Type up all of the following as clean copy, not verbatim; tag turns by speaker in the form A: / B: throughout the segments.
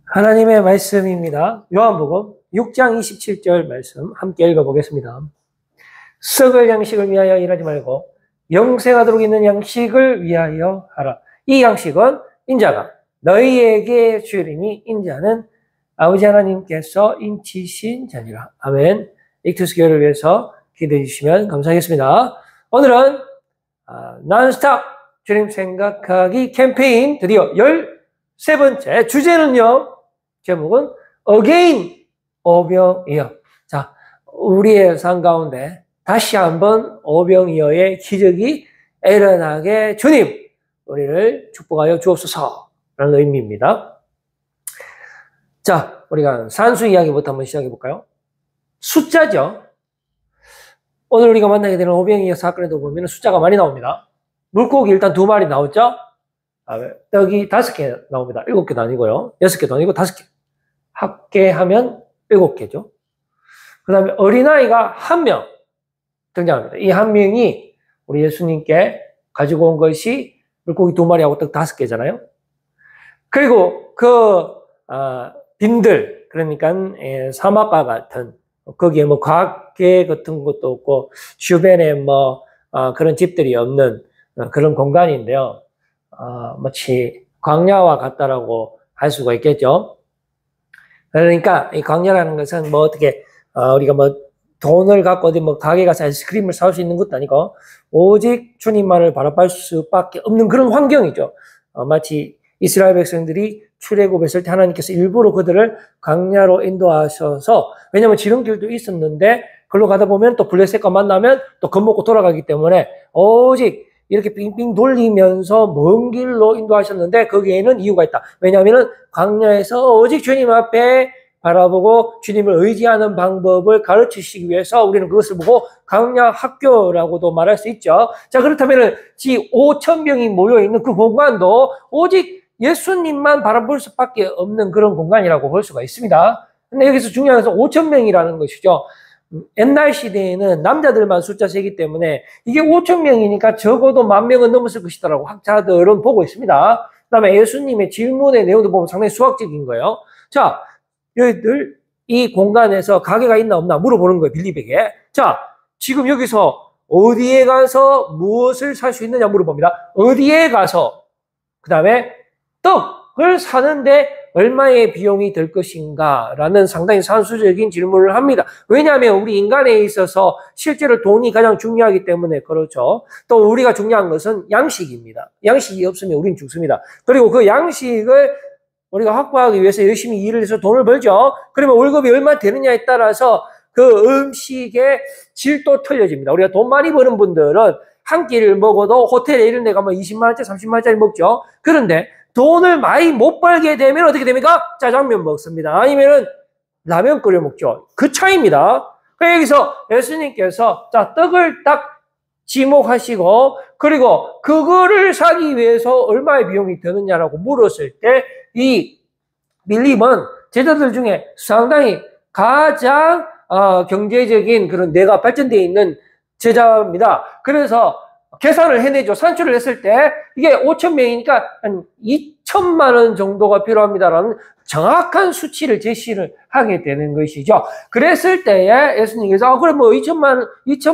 A: 하나님의 말씀입니다. 요한복음 6장 27절 말씀 함께 읽어보겠습니다. 썩을 양식을 위하여 일하지 말고 영생하도록 있는 양식을 위하여 하라. 이 양식은 인자가 너희에게 주리니 인자는 아버지 하나님께서 인치신 자니라. 아멘. 익투스 교회를 위해서 기도해 주시면 감사하겠습니다. 오늘은 non-stop 주님 생각하기 캠페인 드디어 13번째 주제는요. 제목은 Again 오병이어. 자, 우리의 삶 가운데 다시 한번 오병이어의 기적이 일어나게 주님 우리를 축복하여 주옵소서라는 의미입니다. 자, 우리가 산수 이야기부터 한번 시작해 볼까요? 숫자죠. 오늘 우리가 만나게 되는 오병이어 사건에도 보면 숫자가 많이 나옵니다. 물고기 일단 2마리 나오죠. 떡이 5개 나옵니다. 7개도 아니고요. 6개도 아니고 5개. 합계하면 7개죠. 그 다음에 어린아이가 1명 등장합니다. 이 1명이 우리 예수님께 가지고 온 것이 물고기 2마리하고 떡 5개잖아요. 그리고 빈들, 그러니까 사막과 같은, 거기에 뭐 과학계 같은 것도 없고, 주변에 그런 집들이 없는 그런 공간인데요. 마치 광야와 같다라고 할 수가 있겠죠. 그러니까 이 광야라는 것은 어떻게 우리가 돈을 갖고 어디 가게 가서 아이스크림을 사올 수 있는 것도 아니고 오직 주님만을 바라볼 수밖에 없는 그런 환경이죠. 마치 이스라엘 백성들이 출애굽했을 때 하나님께서 일부러 그들을 광야로 인도하셔서, 왜냐하면 지름길도 있었는데 그걸로 가다 보면 또 블레셋과 만나면 또 겁먹고 돌아가기 때문에 오직 이렇게 빙빙 돌리면서 먼 길로 인도하셨는데 거기에는 이유가 있다. 왜냐하면 광야에서 오직 주님 앞에 바라보고 주님을 의지하는 방법을 가르치시기 위해서 우리는 그것을 보고 광야 학교라고도 말할 수 있죠. 자, 그렇다면 5,000명이 모여있는 그 공간도 오직 예수님만 바라볼 수밖에 없는 그런 공간이라고 볼 수가 있습니다. 근데 여기서 중요한 것은 5,000명이라는 것이죠. 옛날 시대에는 남자들만 숫자 세기 때문에 이게 5,000명이니까 적어도 10,000명은 넘었을 것이다라고 학자들은 보고 있습니다. 그 다음에 예수님의 질문의 내용도 보면 상당히 수학적인 거예요. 자, 여기들 이 공간에서 가게가 있나 없나 물어보는 거예요, 빌립에게. 자, 지금 여기서 어디에 가서 무엇을 살 수 있느냐 물어봅니다. 어디에 가서, 그 다음에 떡을 사는데 얼마의 비용이 들 것인가 라는 상당히 산수적인 질문을 합니다. 왜냐하면 우리 인간에 있어서 실제로 돈이 가장 중요하기 때문에 그렇죠. 또 우리가 중요한 것은 양식입니다. 양식이 없으면 우린 죽습니다. 그리고 그 양식을 우리가 확보하기 위해서 열심히 일을 해서 돈을 벌죠. 그러면 월급이 얼마 되느냐에 따라서 그 음식의 질도 틀려집니다. 우리가 돈 많이 버는 분들은 한 끼를 먹어도 호텔에 이런 데 가면 20만 원짜리, 30만 원짜리 먹죠. 그런데 돈을 많이 못 벌게 되면 어떻게 됩니까? 짜장면 먹습니다. 아니면은 라면 끓여 먹죠. 그 차이입니다. 그래서 여기서 예수님께서 자, 떡을 딱 지목하시고 그리고 그거를 사기 위해서 얼마의 비용이 드느냐라고 물었을 때 이 빌립은 제자들 중에 상당히 가장 경제적인 그런 뇌가 발전되어 있는 제자입니다. 그래서 계산을 해내죠. 산출을 했을 때 이게 5,000명이니까 한 2천만 원 정도가 필요합니다라는 정확한 수치를 제시를 하게 되는 것이죠. 그랬을 때에 예수님께서 그래 2천만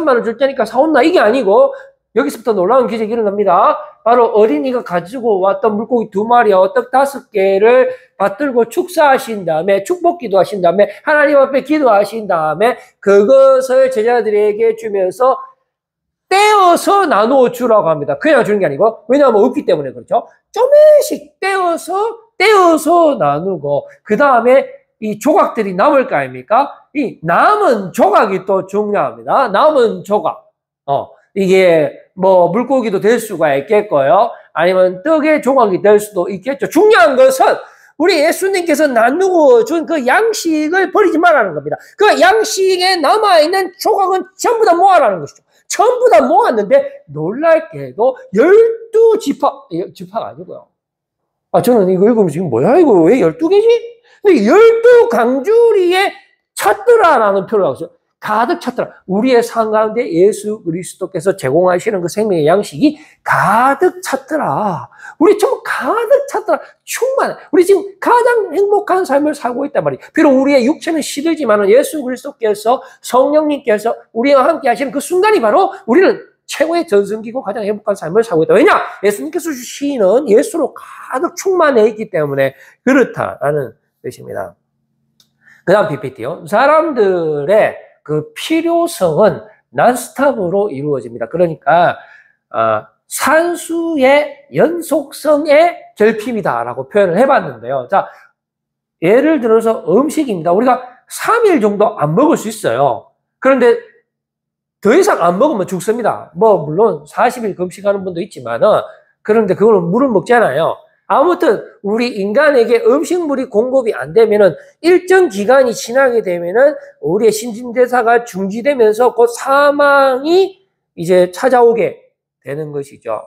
A: 원 줄 테니까 사온나 이게 아니고 여기서부터 놀라운 기적이 일어납니다. 바로 어린이가 가지고 왔던 물고기 2마리와 떡 5개를 받들고 축사하신 다음에 축복기도 하신 다음에 하나님 앞에 기도하신 다음에 그것을 제자들에게 주면서 떼어서 나누어 주라고 합니다. 그냥 주는 게 아니고, 왜냐하면 없기 때문에 그렇죠. 조금씩 떼어서 나누고, 그 다음에 이 조각들이 남을 거 아닙니까? 이 남은 조각이 또 중요합니다. 남은 조각. 이게 물고기도 될 수가 있겠고요. 아니면 떡의 조각이 될 수도 있겠죠. 중요한 것은 우리 예수님께서 나누어 준 그 양식을 버리지 말라는 겁니다. 그 양식에 남아있는 조각은 전부 다 모아라는 것이죠. 전부 다 모았는데 놀랍게도 12지파가 아니고요. 저는 이거 읽으면 지금 뭐야 이거 왜 12개지? 근데 12강주리에 찾더라라는 표현을 하고 있어요. 가득 찼더라. 우리의 삶 가운데 예수 그리스도께서 제공하시는 그 생명의 양식이 가득 찼더라. 우리 정말 가득 찼더라. 충만해. 우리 지금 가장 행복한 삶을 살고 있단 말이에요. 비록 우리의 육체는 시들지만 예수 그리스도께서 성령님께서 우리와 함께 하시는 그 순간이 바로 우리는 최고의 전성기고 가장 행복한 삶을 살고 있다. 왜냐? 예수님께서 주시는 예수로 가득 충만해 있기 때문에 그렇다라는 뜻입니다. 그 다음 PPT요. 사람들의 그 필요성은 난스톱으로 이루어집니다. 그러니까 산수의 연속성의 결핍이다라고 표현을 해봤는데요. 자, 예를 들어서 음식입니다. 우리가 3일 정도 안 먹을 수 있어요. 그런데 더 이상 안 먹으면 죽습니다. 물론 40일 금식하는 분도 있지만은, 그런데 그거는 물을 먹잖아요. 아무튼 우리 인간에게 음식물이 공급이 안 되면은 일정 기간이 지나게 되면은 우리의 신진대사가 중지되면서 곧 사망이 이제 찾아오게 되는 것이죠.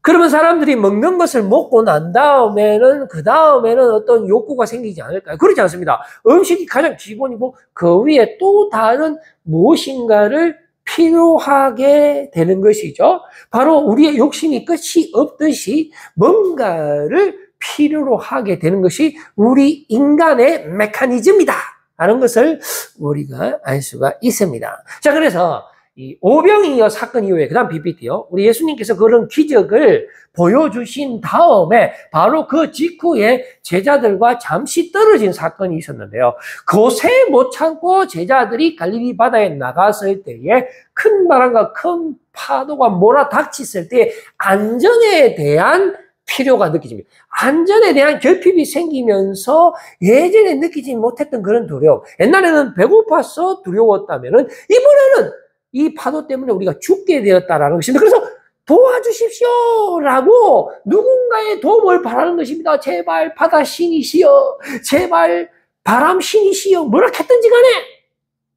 A: 그러면 사람들이 먹는 것을 먹고 난 다음에는 그 다음에는 어떤 욕구가 생기지 않을까요? 그렇지 않습니다. 음식이 가장 기본이고 그 위에 또 다른 무엇인가를 필요하게 되는 것이죠. 바로 우리의 욕심이 끝이 없듯이 뭔가를 필요로 하게 되는 것이 우리 인간의 메커니즘이다 라는 것을 우리가 알 수가 있습니다. 자, 그래서 이 오병이어 사건 이후에 그 다음 PPT요. 우리 예수님께서 그런 기적을 보여주신 다음에 바로 그 직후에 제자들과 잠시 떨어진 사건이 있었는데요. 그것에 못 참고 제자들이 갈릴리 바다에 나갔을 때에 큰 바람과 큰 파도가 몰아닥쳤을 때 안전에 대한 필요가 느껴집니다. 안전에 대한 결핍이 생기면서 예전에 느끼지 못했던 그런 두려움. 옛날에는 배고파서 두려웠다면은 이번에는 이 파도 때문에 우리가 죽게 되었다라는 것입니다. 그래서 도와주십시오라고 누군가의 도움을 바라는 것입니다. 제발 바다 신이시여, 제발 바람 신이시여, 뭐라 했든지 간에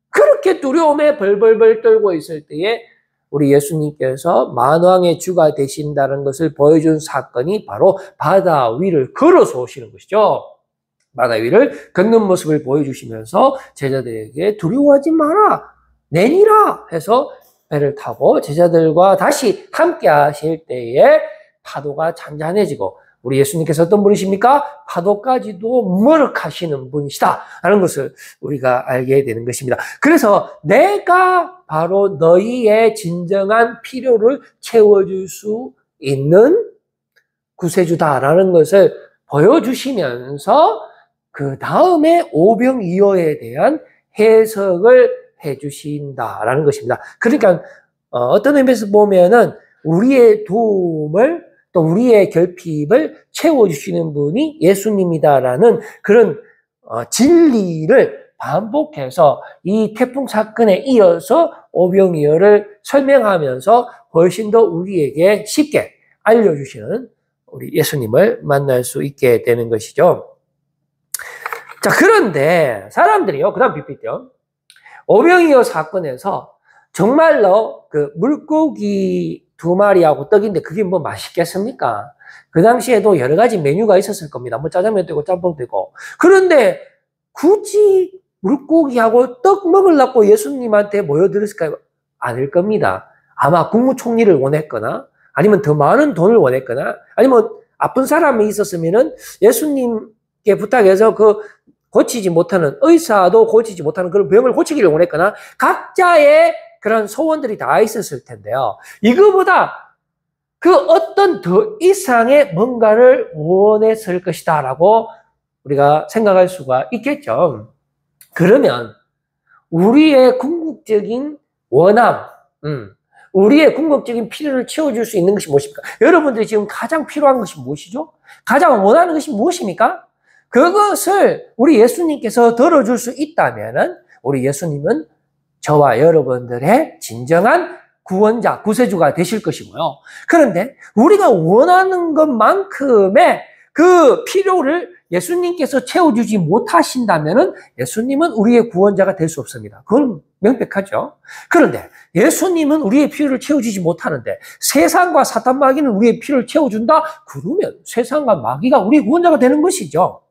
A: 그렇게 두려움에 벌벌벌 떨고 있을 때에 우리 예수님께서 만왕의 주가 되신다는 것을 보여준 사건이 바로 바다 위를 걸어서 오시는 것이죠. 바다 위를 걷는 모습을 보여주시면서 제자들에게 두려워하지 마라, 내니라 해서 배를 타고 제자들과 다시 함께 하실 때에 파도가 잔잔해지고 우리 예수님께서 어떤 분이십니까? 파도까지도 머쓱하시는 분이시다 라는 것을 우리가 알게 되는 것입니다. 그래서 내가 바로 너희의 진정한 필요를 채워줄 수 있는 구세주다라는 것을 보여주시면서 그 다음에 오병이어에 대한 해석을 해주신다라는 것입니다. 그러니까 어떤 의미에서 보면은 우리의 도움을 또 우리의 결핍을 채워주시는 분이 예수님이다라는 그런 진리를 반복해서 이 태풍 사건에 이어서 오병이어를 설명하면서 훨씬 더 우리에게 쉽게 알려주시는 우리 예수님을 만날 수 있게 되는 것이죠. 자, 그런데 사람들이요, 그 다음 PPT요. 오병이어 사건에서 정말로 그 물고기 2마리하고 떡인데 그게 뭐 맛있겠습니까? 그 당시에도 여러 가지 메뉴가 있었을 겁니다. 뭐 짜장면도 있고 짬뽕도 있고. 그런데 굳이 물고기하고 떡 먹으려고 예수님한테 모여들었을까요? 아닐 겁니다. 아마 국무총리를 원했거나 아니면 더 많은 돈을 원했거나 아니면 아픈 사람이 있었으면은 예수님께 부탁해서 그 고치지 못하는, 의사도 고치지 못하는 그런 병을 고치기를 원했거나 각자의 그런 소원들이 다 있었을 텐데요. 이거보다 그 어떤 더 이상의 뭔가를 원했을 것이다 라고 우리가 생각할 수가 있겠죠. 그러면 우리의 궁극적인 원함, 우리의 궁극적인 필요를 채워줄 수 있는 것이 무엇입니까? 여러분들이 지금 가장 필요한 것이 무엇이죠? 가장 원하는 것이 무엇입니까? 그것을 우리 예수님께서 들어줄 수 있다면은 우리 예수님은 저와 여러분들의 진정한 구원자, 구세주가 되실 것이고요. 그런데 우리가 원하는 것만큼의 그 필요를 예수님께서 채워주지 못하신다면은 예수님은 우리의 구원자가 될 수 없습니다. 그건 명백하죠. 그런데 예수님은 우리의 필요를 채워주지 못하는데 세상과 사탄 마귀는 우리의 필요를 채워준다? 그러면 세상과 마귀가 우리의 구원자가 되는 것이죠.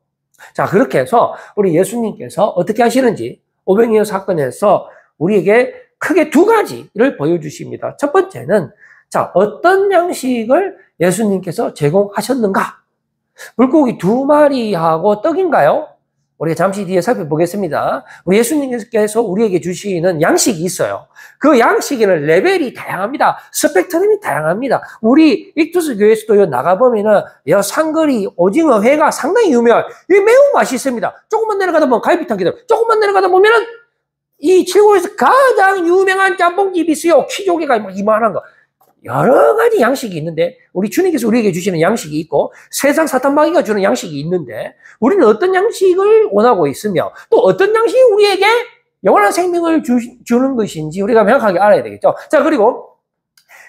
A: 자, 그렇게 해서 우리 예수님께서 어떻게 하시는지 오병이어 사건에서 우리에게 크게 두 가지를 보여주십니다. 첫 번째는 자, 어떤 양식을 예수님께서 제공하셨는가? 물고기 2마리하고 떡인가요? 우리가 잠시 뒤에 살펴보겠습니다. 우리 예수님께서 우리에게 주시는 양식이 있어요. 그 양식에는 레벨이 다양합니다. 스펙트럼이 다양합니다. 우리 익투스 교회에서도 나가보면은 상거리 오징어 회가 상당히 유명해요. 이게 매우 맛있습니다. 조금만 내려가다 보면 갈비탕 기다려. 조금만 내려가다 보면은 이 칠곡에서 가장 유명한 짬뽕집이 있어요. 키조개가 막 이만한 거. 여러 가지 양식이 있는데 우리 주님께서 우리에게 주시는 양식이 있고 세상 사탄마귀가 주는 양식이 있는데 우리는 어떤 양식을 원하고 있으며 또 어떤 양식이 우리에게 영원한 생명을 주는 것인지 우리가 명확하게 알아야 되겠죠. 자, 그리고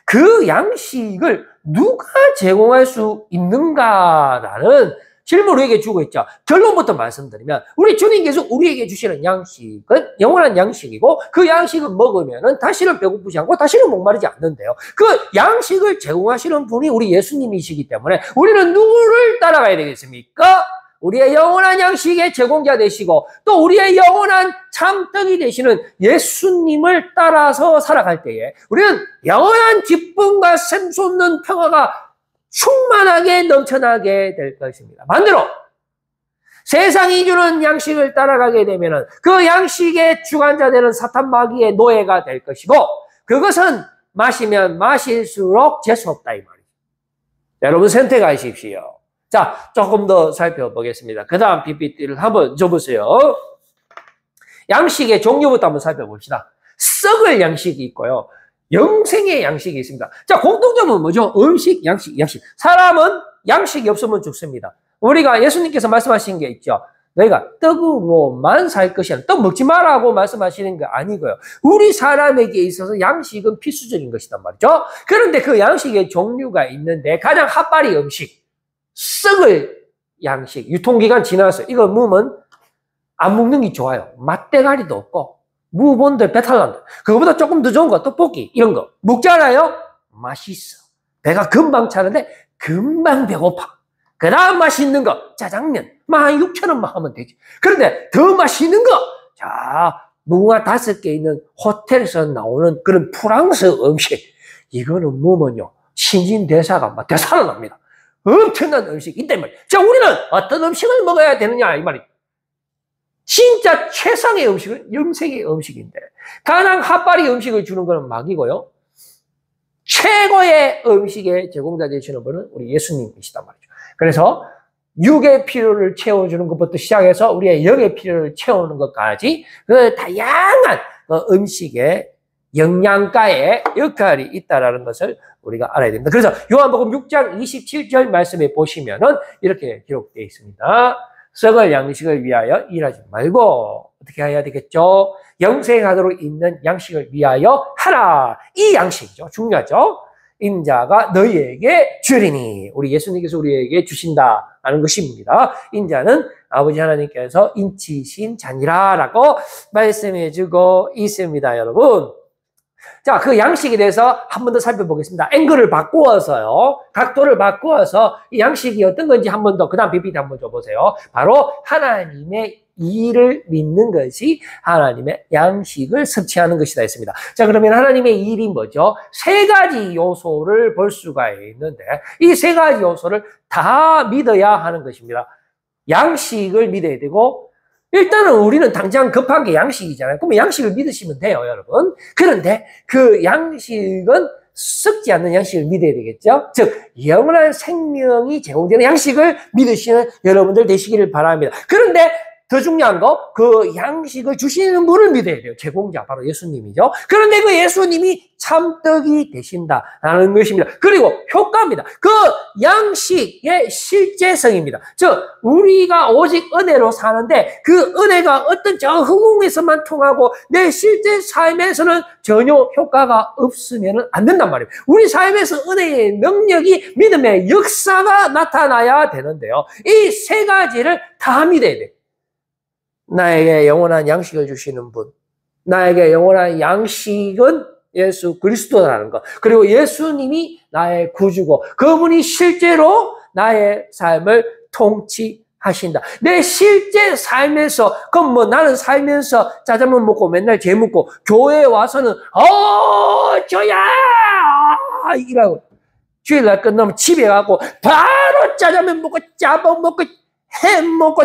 A: 그 양식을 누가 제공할 수 있는가라는 질문을 우리에게 주고 있죠. 결론부터 말씀드리면 우리 주님께서 우리에게 주시는 양식은 영원한 양식이고 그 양식을 먹으면은 다시는 배고프지 않고 다시는 목마르지 않는데요. 그 양식을 제공하시는 분이 우리 예수님이시기 때문에 우리는 누구를 따라가야 되겠습니까? 우리의 영원한 양식의 제공자 되시고 또 우리의 영원한 참떡이 되시는 예수님을 따라서 살아갈 때에 우리는 영원한 기쁨과 샘솟는 평화가 충만하게 넘쳐나게 될 것입니다. 반대로 세상이 주는 양식을 따라가게 되면 그 양식의 주관자 되는 사탄 마귀의 노예가 될 것이고 그것은 마시면 마실수록 재수없다 이 말이죠. 여러분 선택하십시오. 자, 조금 더 살펴보겠습니다. 그 다음 PPT를 한번 줘보세요. 양식의 종류부터 한번 살펴봅시다. 썩을 양식이 있고요. 영생의 양식이 있습니다. 자, 공통점은 뭐죠? 음식, 양식. 사람은 양식이 없으면 죽습니다. 우리가 예수님께서 말씀하신 게 있죠. 너희가 떡으로만 살 것이 아니라 떡 먹지 마라고 말씀하시는 게 아니고요. 우리 사람에게 있어서 양식은 필수적인 것이단 말이죠. 그런데 그 양식의 종류가 있는데 가장 핫바리 음식, 썩을 양식, 유통기간 지나서 이거 먹으면 안 먹는 게 좋아요. 맛대가리도 없고 무본들, 배탈난다. 그거보다 조금 더 좋은 거, 떡볶이, 이런 거. 먹잖아요? 맛있어. 배가 금방 차는데, 금방 배고파. 그 다음 맛있는 거, 짜장면. 16,000원만 하면 되지. 그런데 더 맛있는 거, 자, 무궁화 5개 있는 호텔에서 나오는 그런 프랑스 음식. 이거는 뭐면요, 신진대사가 막 되살아납니다. 엄청난 음식이 있단 말이에요. 자, 우리는 어떤 음식을 먹어야 되느냐, 이 말이에요. 진짜 최상의 음식은 영생의 음식인데 가장 핫바리 음식을 주는 것은 마귀고요. 최고의 음식의 제공자 되시는 분은 우리 예수님이시단 말이죠. 그래서 육의 필요를 채워주는 것부터 시작해서 우리의 영의 필요를 채우는 것까지 그 다양한 음식의 영양가의 역할이 있다는 것을 우리가 알아야 됩니다. 그래서 요한복음 6장 27절 말씀에 보시면은 이렇게 기록되어 있습니다. 썩을 양식을 위하여 일하지 말고 어떻게 해야 되겠죠? 영생하도록 있는 양식을 위하여 하라. 이 양식이죠. 중요하죠. 인자가 너희에게 주리니 우리 예수님께서 우리에게 주신다라는 것입니다. 인자는 아버지 하나님께서 인치신 자니라라고 말씀해주고 있습니다. 여러분. 자, 그 양식에 대해서 한 번 더 살펴보겠습니다. 앵글을 바꾸어서요. 각도를 바꾸어서 이 양식이 어떤 건지 한 번 더, 그 다음 PPT 한번 줘보세요. 바로 하나님의 일을 믿는 것이 하나님의 양식을 섭취하는 것이다 했습니다. 자, 그러면 하나님의 일이 뭐죠? 3가지 요소를 볼 수가 있는데 이 3가지 요소를 다 믿어야 하는 것입니다. 양식을 믿어야 되고 일단은 우리는 당장 급한 게 양식이잖아요. 그러면 양식을 믿으시면 돼요, 여러분. 그런데 그 양식은 썩지 않는 양식을 믿어야 되겠죠? 즉, 영원한 생명이 제공되는 양식을 믿으시는 여러분들 되시기를 바랍니다. 그런데 더 중요한 거, 그 양식을 주시는 분을 믿어야 돼요. 제공자, 바로 예수님이죠. 그런데 그 예수님이 참떡이 되신다라는 것입니다. 그리고 효과입니다. 그 양식의 실제성입니다. 즉, 우리가 오직 은혜로 사는데 그 은혜가 어떤 저 허공에서만 통하고 내 실제 삶에서는 전혀 효과가 없으면 안 된단 말이에요. 우리 삶에서 은혜의 능력이 믿음의 역사가 나타나야 되는데요. 이 3가지를 다 믿어야 돼요. 나에게 영원한 양식을 주시는 분, 나에게 영원한 양식은 예수 그리스도라는 것, 그리고 예수님이 나의 구주고 그분이 실제로 나의 삶을 통치하시는 하신다. 내 실제 삶에서, 그럼 뭐 나는 살면서 짜장면 먹고 맨날 게 먹고 교회에 와서는 저야 이라고 주일날 끝나면 집에 가고 바로 짜장면 먹고 짜밥 먹고 햄 먹고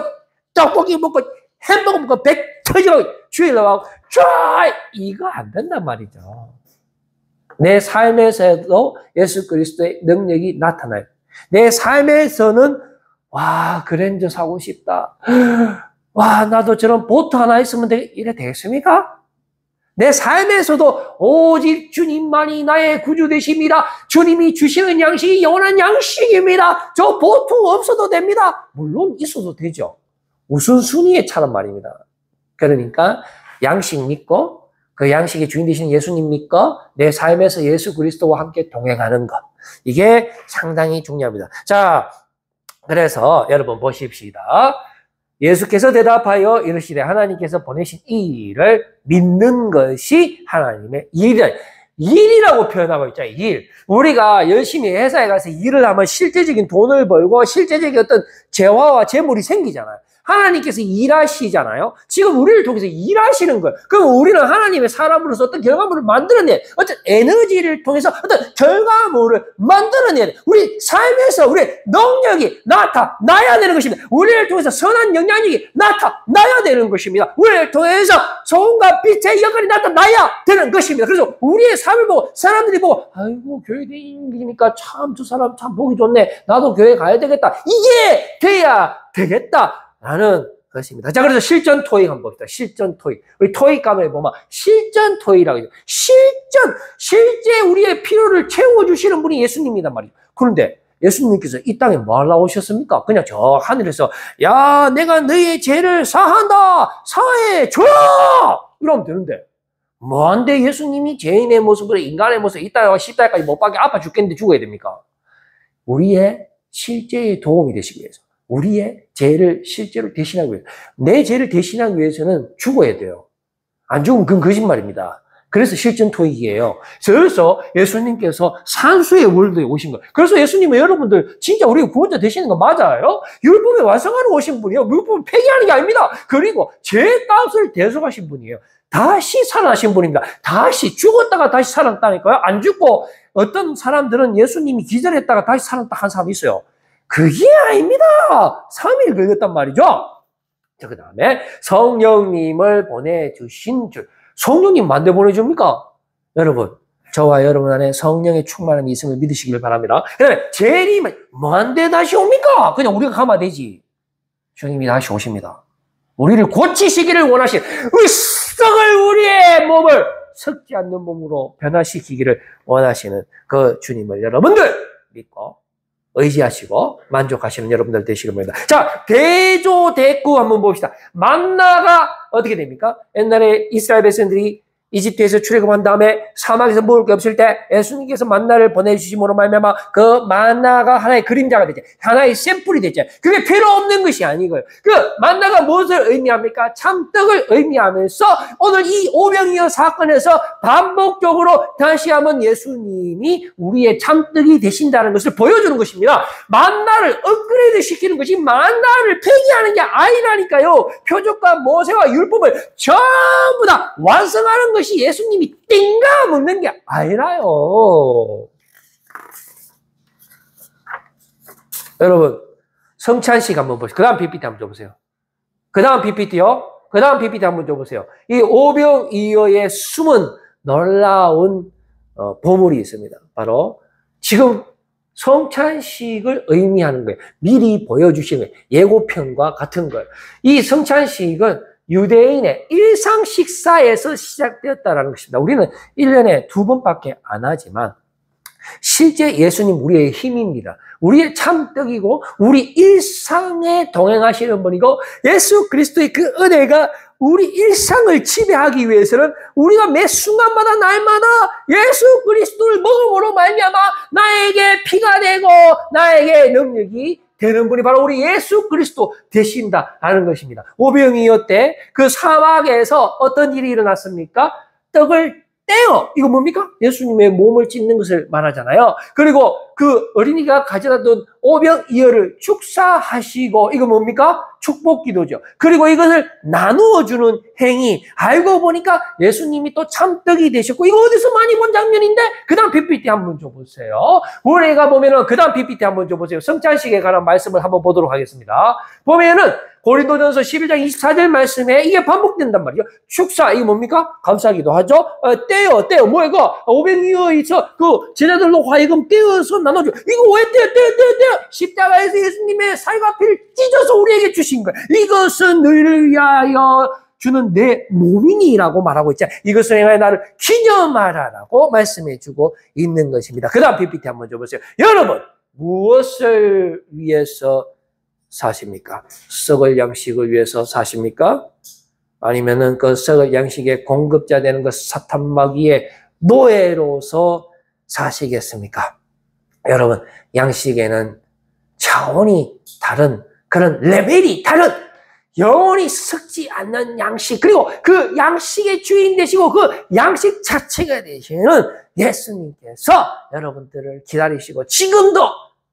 A: 떡볶이 먹고 햄버거 먹고 배 터지고 주일날 와고 이거 안 된단 말이죠. 내 삶에서도 예수 그리스도의 능력이 나타나요. 내 삶에서는 와, 그랜저 사고 싶다. 와, 나도 저런 보트 하나 있으면 이래 되겠습니까? 내 삶에서도 오직 주님만이 나의 구주 되십니다. 주님이 주시는 양식이 영원한 양식입니다. 저 보트 없어도 됩니다. 물론 있어도 되죠. 우선순위에 차는 말입니다. 그러니까 양식 믿고 그 양식의 주인 되시는 예수님 믿고 내 삶에서 예수 그리스도와 함께 동행하는 것. 이게 상당히 중요합니다. 자, 그래서 여러분 보십시다. 예수께서 대답하여 이르시되 하나님께서 보내신 이 일을 믿는 것이 하나님의 일이라고 표현하고 있죠. 일. 우리가 열심히 회사에 가서 일을 하면 실제적인 돈을 벌고 실제적인 어떤 재화와 재물이 생기잖아요. 하나님께서 일하시잖아요. 지금 우리를 통해서 일하시는 거예요. 그럼 우리는 하나님의 사람으로서 어떤 결과물을 만들어내야 돼. 어떤 에너지를 통해서 어떤 결과물을 만들어내야 돼. 우리 삶에서 우리의 능력이 나타나야 되는 것입니다. 우리를 통해서 선한 영향력이 나타나야 되는 것입니다. 우리를 통해서 소금과 빛의 역할이 나타나야 되는 것입니다. 그래서 우리의 삶을 보고 사람들이 보고 아이고 교회 다니니까 참 저 사람 참 보기 좋네. 나도 교회 가야 되겠다. 이게 돼야 되겠다. 라는 것입니다. 자, 그래서 실전 토익 한번 봅시다. 실전 토익. 우리 토익 가면에 보면 실전 토익이라고 해요. 실제 우리의 필요를 채워주시는 분이 예수님이란 말이죠. 그런데 예수님께서 이 땅에 뭐 하려고 오셨습니까? 그냥 저 하늘에서 야, 내가 너희의 죄를 사한다. 사해 줘라. 이러면 되는데 뭐한데 예수님이 죄인의 모습으로 인간의 모습 이 땅에 십자가까지 못 박게 아파 죽겠는데 죽어야 됩니까? 우리의 실제의 도움이 되시기 위해서. 우리의 죄를 실제로 대신하기 위해서. 내 죄를 대신하기 위해서는 죽어야 돼요. 안 죽으면 그건 거짓말입니다. 그래서 실전 토익이에요. 그래서 예수님께서 산수의 월드에 오신 거예요. 그래서 예수님은 여러분들 진짜 우리 구원자 되시는 거 맞아요? 율법에 완성하러 오신 분이에요. 율법을 폐기하는 게 아닙니다. 그리고 죄값을 대속하신 분이에요. 다시 살아나신 분입니다. 다시 죽었다가 다시 살아났다니까요. 안 죽고 어떤 사람들은 예수님이 기절했다가 다시 살아났다 한 사람이 있어요. 그게 아닙니다. 3일 걸렸단 말이죠. 자, 그 다음에 성령님을 보내주신 줄. 성령님 만대 보내줍니까? 여러분, 저와 여러분 안에 성령의 충만함이 있음을 믿으시길 바랍니다. 그 다음에 재림이 만대 다시 옵니까? 그냥 우리가 가면 되지. 주님이 다시 오십니다. 우리를 고치시기를 원하신 우리 썩을 우리의 몸을 썩지 않는 몸으로 변화시키기를 원하시는 그 주님을 여러분들 믿고 의지하시고 만족하시는 여러분들 되시길 바랍니다. 자, 대조대구 한번 봅시다. 만나가 어떻게 됩니까? 옛날에 이스라엘 백성들이 이집트에서 출애굽한 다음에 사막에서 먹을 게 없을 때 예수님께서 만나를 보내주심으로 말미암아 그 만나가 하나의 그림자가 되죠. 하나의 샘플이 되죠. 그게 필요 없는 것이 아니고요. 그 만나가 무엇을 의미합니까? 참떡을 의미하면서 오늘 이 오병이어 사건에서 반복적으로 다시 한번 예수님이 우리의 참떡이 되신다는 것을 보여주는 것입니다. 만나를 업그레이드 시키는 것이 만나를 폐기하는 게 아니라니까요. 표적과 모세와 율법을 전부 다 완성하는 것이 예수님이 띵가 먹는 게 아니라요. 여러분, 성찬식 한번 보세요. 그 다음 PPT 한번 줘보세요. 그 다음 PPT요. 그 다음 PPT 한번 줘보세요. 이 오병이어의 숨은 놀라운 보물이 있습니다. 바로 지금 성찬식을 의미하는 거예요. 미리 보여주시는 거예요. 예고편과 같은 거예요. 이 성찬식은 유대인의 일상 식사에서 시작되었다는 것입니다. 우리는 1년에 2번밖에 안 하지만 실제 예수님 우리의 힘입니다. 우리의 참떡이고 우리 일상에 동행하시는 분이고 예수 그리스도의 그 은혜가 우리 일상을 지배하기 위해서는 우리가 매 순간마다 날마다 예수 그리스도를 먹음으로 말미암아 나에게 피가 되고 나에게 능력이 되는 분이 바로 우리 예수 그리스도 되신다라는 것입니다. 오병이어 때 그 사막에서 어떤 일이 일어났습니까? 떡을 떼어. 이거 뭡니까? 예수님의 몸을 찢는 것을 말하잖아요. 그리고 그 어린이가 가져다 둔 오병이어를 축사하시고, 이거 뭡니까? 축복 기도죠. 그리고 이것을 나누어 주는 행위. 알고 보니까 예수님이 또 참떡이 되셨고, 이거 어디서 많이 본 장면인데? 그 다음 PPT 한번 줘보세요. 우리가 보면은 그 다음 PPT 한번 줘보세요. 성찬식에 관한 말씀을 한번 보도록 하겠습니다. 보면은 고린도전서 11장 24절 말씀에 이게 반복된단 말이죠. 축사, 이게 뭡니까? 감사기도 하죠. 떼어. 뭐 이거? 오병이어에서 그 제자들로 하여금 떼어서 나눠줘. 이거 왜 떼어? 십자가에서 예수님의 살과 피를 찢어서 우리에게 주신 거예요. 이것은 너희를 위하여 주는 내 몸이니라고 말하고 있잖아요. 이것을 행하여 나를 기념하라라고 말씀해주고 있는 것입니다. 그 다음 PPT 한번 줘보세요. 여러분, 무엇을 위해서 사십니까? 썩을 양식을 위해서 사십니까? 아니면은 그 썩을 양식의 공급자 되는 그 사탄 마귀의 노예로서 사시겠습니까? 여러분, 양식에는 차원이 다른 그런 레벨이 다른 영원히 썩지 않는 양식, 그리고 그 양식의 주인 되시고 그 양식 자체가 되시는 예수님께서 여러분들을 기다리시고 지금도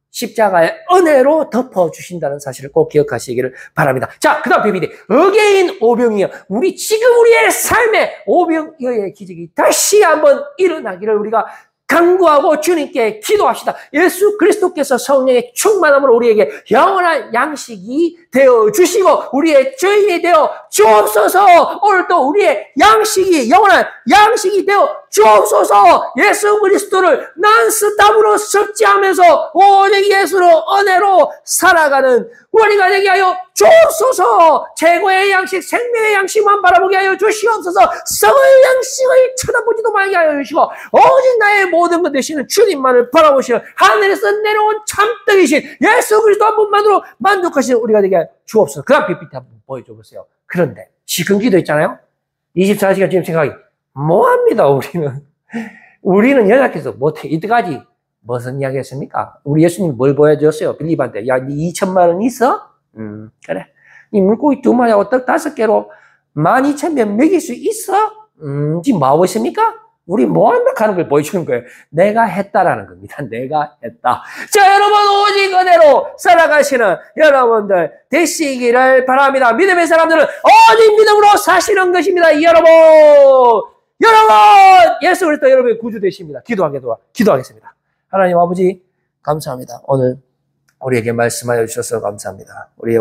A: 십자가의 은혜로 덮어주신다는 사실을 꼭 기억하시기를 바랍니다. 자, 그 다음 PPT. 어게인 오병이어. 지금 우리의 삶에 오병이어의 기적이 다시 한번 일어나기를 우리가 간구하고 주님께 기도합시다. 예수 그리스도께서 성령의 충만함으로 우리에게 영원한 양식이 되어 주시고 우리의 주인이 되어 주옵소서. 오늘도 우리의 양식이 영원한 양식이 되어 주옵소서. 예수 그리스도를 난스탑으로 섭지하면서 오직 예수로 은혜로 살아가는 우리가 되게 하여 주옵소서. 최고의 양식, 생명의 양식만 바라보게 하여 주시옵소서. 썩을 양식을 쳐다보지도 말게 하여 주시고 오직 나의 모든 것 되시는 주님만을 바라보시는 하늘에서 내려온 참떡이신 예수 그리스도 한 분만으로 만족하시는 우리가 되게 하여 주옵소서. 그 다음 PPT 한번 보여줘 보세요. 그런데 지금 기도 있잖아요. 24시간 지금 생각이 뭐합니다. 우리는 연약해서 못해. 이때까지 무슨 이야기 했습니까? 우리 예수님 뭘 보여줬어요? 빌립한테. 야, 니 2천만 원 있어? 그래. 니 물고기 2마리하고 떡 5개로 12,000명 먹일 수 있어? 지금 뭐 하고 있습니까? 우리 뭐 한다 하는 걸 보여주는 거예요. 내가 했다라는 겁니다. 내가 했다. 자, 여러분, 오직 은혜로 살아가시는 여러분들 되시기를 바랍니다. 믿음의 사람들은 오직 믿음으로 사시는 것입니다. 여러분, 예수 그리스도 여러분의 구주 되십니다. 기도하겠습니다. 하나님 아버지, 감사합니다. 오늘 우리에게 말씀하여 주셔서 감사합니다. 우리의